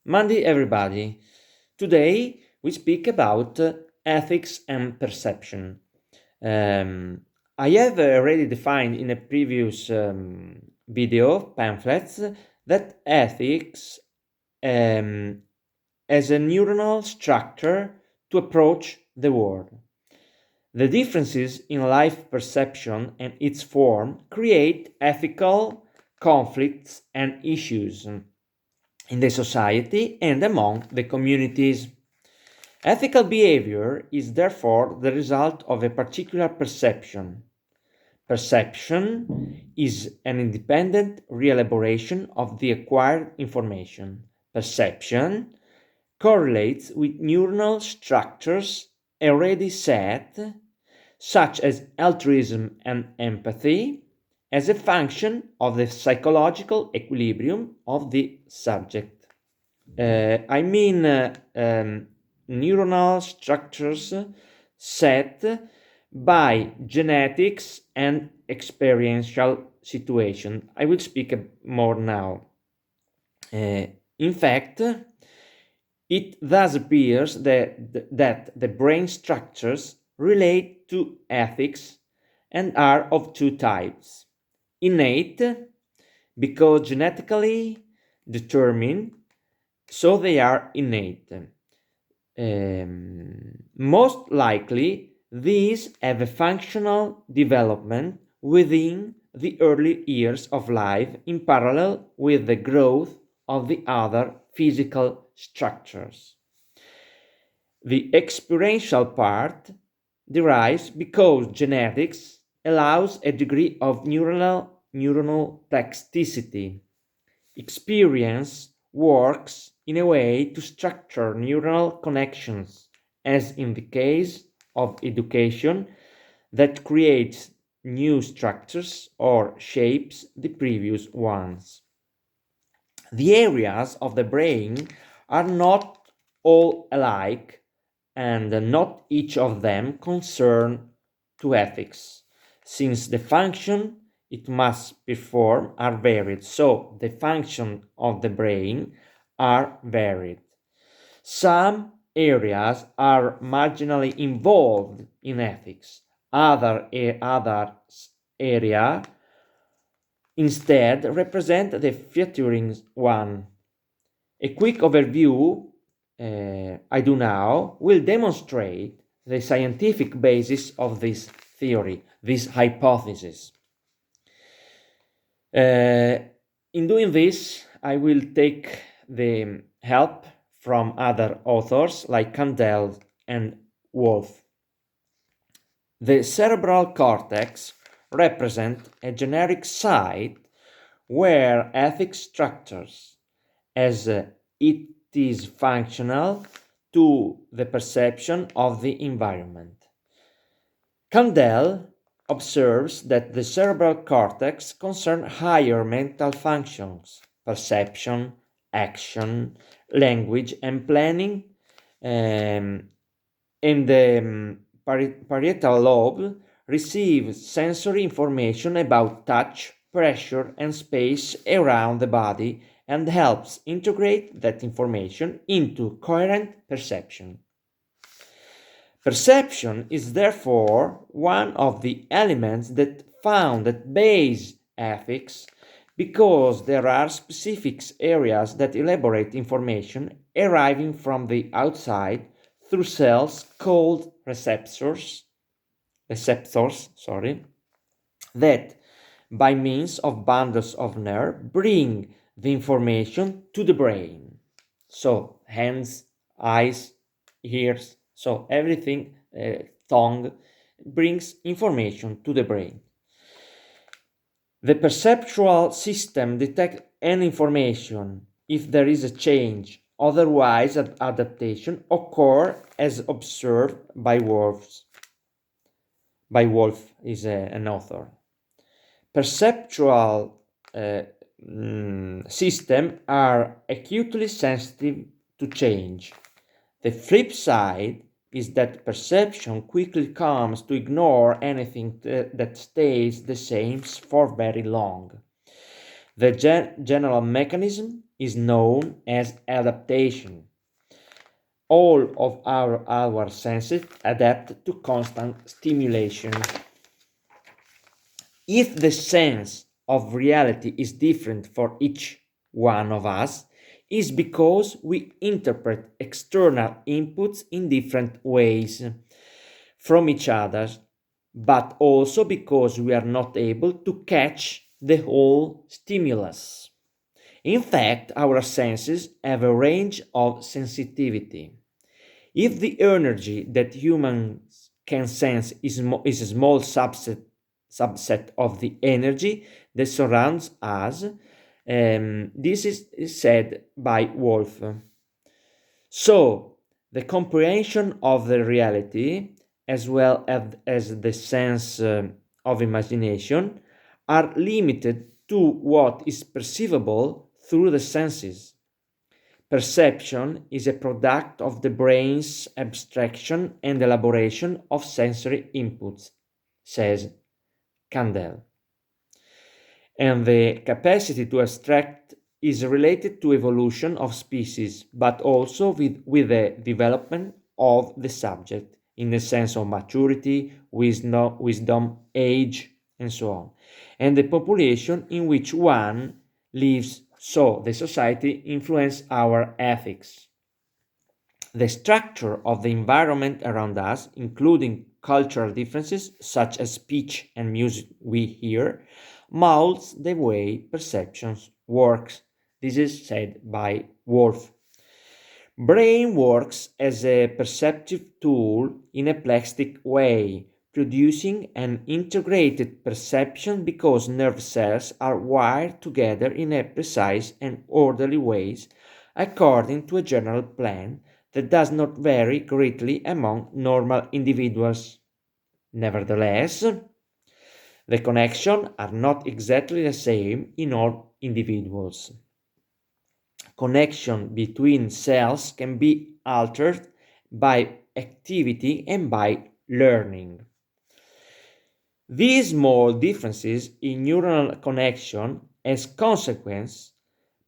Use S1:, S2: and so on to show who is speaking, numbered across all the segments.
S1: Monday, everybody. Today we speak about ethics and perception. Um, I have already defined in a previous video, pamphlets, that ethics um, as a neuronal structure to approach the world. The differences in life perception and its form create ethical conflicts and issues in the society and among the communities. Ethical behavior is therefore the result of a particular perception. Perception is an independent re-elaboration of the acquired information. Perception correlates with neuronal structures already set, such as altruism and empathy, as a function of the psychological equilibrium of the subject. I mean neuronal structures set by genetics and experiential situation. I will speak more now. In fact, it thus appears that the brain structures relate to ethics and are of two types: innate, because genetically determined, so they are innate. Most likely, these have a functional development within the early years of life in parallel with the growth of the other physical structures. The experiential part derives because genetics allows a degree of neuronal plasticity. Experience works in a way to structure neural connections, as in the case of education, that creates new structures or shapes the previous ones. The areas of the brain are not all alike, and not each of them concern to ethics, since the function it must perform are varied. So the function of the brain are varied. Some areas are marginally involved in ethics. Other area instead represent the featuring one. A quick overview I do now will demonstrate the scientific basis of this theory, this hypothesis. In doing this, I will take the help from other authors like Kandel and Wolf. The cerebral cortex represents a generic site where ethics structures, as it is functional to the perception of the environment. Kandel observes that the cerebral cortex concerns higher mental functions, perception, action, language, and planning, and the parietal lobe receives sensory information about touch, pressure, and space around the body and helps integrate that information into coherent perception. Perception is therefore one of the elements that found at base ethics, because there are specific areas that elaborate information arriving from the outside through cells called receptors, that by means of bundles of nerve bring the information to the brain. So hands, eyes, ears, so everything, tongue, brings information to the brain. The perceptual system detects any information if there is a change, otherwise adaptation occurs, as observed by Wolf. Wolf is an author. Perceptual systems are acutely sensitive to change. The flip side is that perception quickly comes to ignore anything that stays the same for very long. The general mechanism is known as adaptation. All of our senses adapt to constant stimulation. If the sense of reality is different for each one of us, is because we interpret external inputs in different ways from each other, but also because we are not able to catch the whole stimulus. In fact, our senses have a range of sensitivity. If the energy that humans can sense is a small subset of the energy that surrounds us, this is said by Wolf. So, the comprehension of the reality, as well as the sense of imagination, are limited to what is perceivable through the senses. Perception is a product of the brain's abstraction and elaboration of sensory inputs, says Kandel. And the capacity to abstract is related to evolution of species, but also with the development of the subject in the sense of maturity, wisdom, age, and so on, and the population in which one lives. So the society influence our ethics. The structure of the environment around us, including cultural differences such as speech and music we hear, molds the way perceptions works. This is said by Wolf. Brain works as a perceptive tool in a plastic way, producing an integrated perception because nerve cells are wired together in a precise and orderly ways according to a general plan that does not vary greatly among normal individuals. Nevertheless, the connections are not exactly the same in all individuals. Connection between cells can be altered by activity and by learning. These small differences in neuronal connection as consequence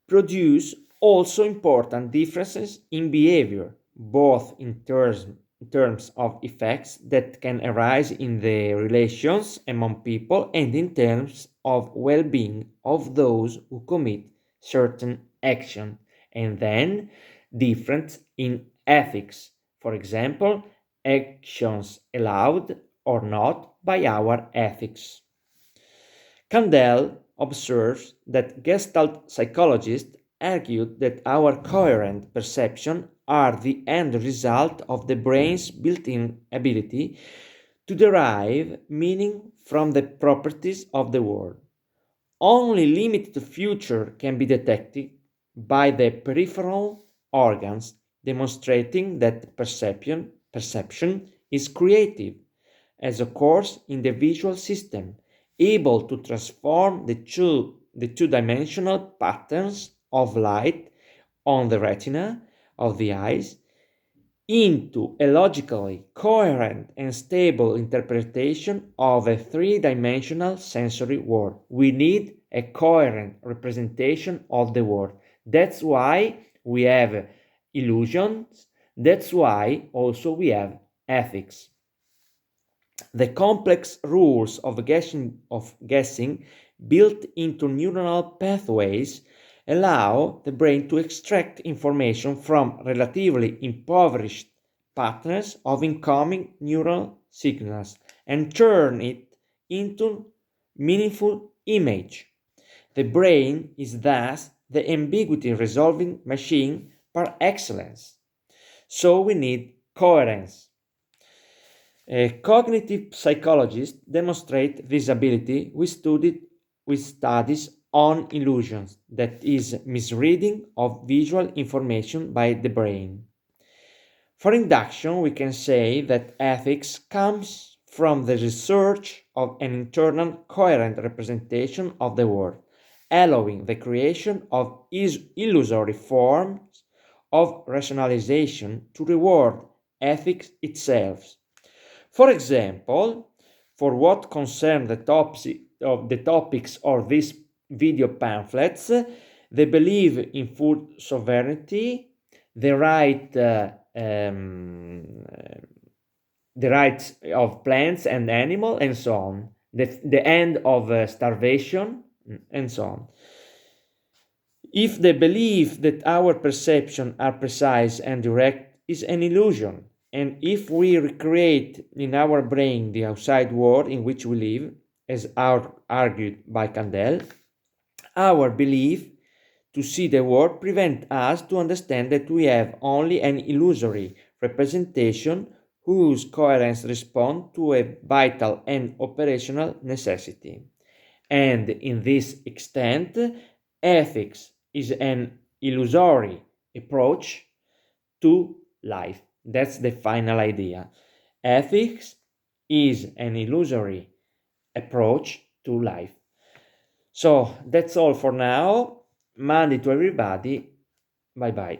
S1: produce also important differences in behavior, both in terms of effects that can arise in the relations among people and in terms of well-being of those who commit certain action, and then different in ethics, for example, actions allowed or not by our ethics. Kandel observes that Gestalt psychologists argued that our coherent perceptions are the end result of the brain's built-in ability to derive meaning from the properties of the world. Only limited future can be detected by the peripheral organs, demonstrating that perception is creative, as occurs in the visual system, able to transform the two-dimensional patterns of light on the retina of the eyes into a logically coherent and stable interpretation of a three-dimensional sensory world. We need a coherent representation of the world. That's why we have illusions. That's why also we have ethics. The complex rules of guessing built into neuronal pathways allow the brain to extract information from relatively impoverished patterns of incoming neural signals and turn it into meaningful image. The brain is thus the ambiguity resolving machine par excellence. So we need coherence. Cognitive psychologists demonstrate this ability with studies on illusions, that is, misreading of visual information by the brain. For induction, we can say that ethics comes from the research of an internal coherent representation of the world, allowing the creation of illusory forms of rationalization to reward ethics itself. For example, for what concern the topics of these video pamphlets, They believe in full sovereignty, the rights of plants and animals, and so on, the end of starvation, and so on. If the belief that our perceptions are precise and direct is an illusion, and if we recreate in our brain the outside world in which we live, as argued by Kandel, our belief to see the world prevents us to understand that we have only an illusory representation whose coherence responds to a vital and operational necessity. And in this extent, ethics is an illusory approach to life. That's the final idea. Ethics is an illusory approach to life. So that's all for now. Monday to everybody. Bye bye.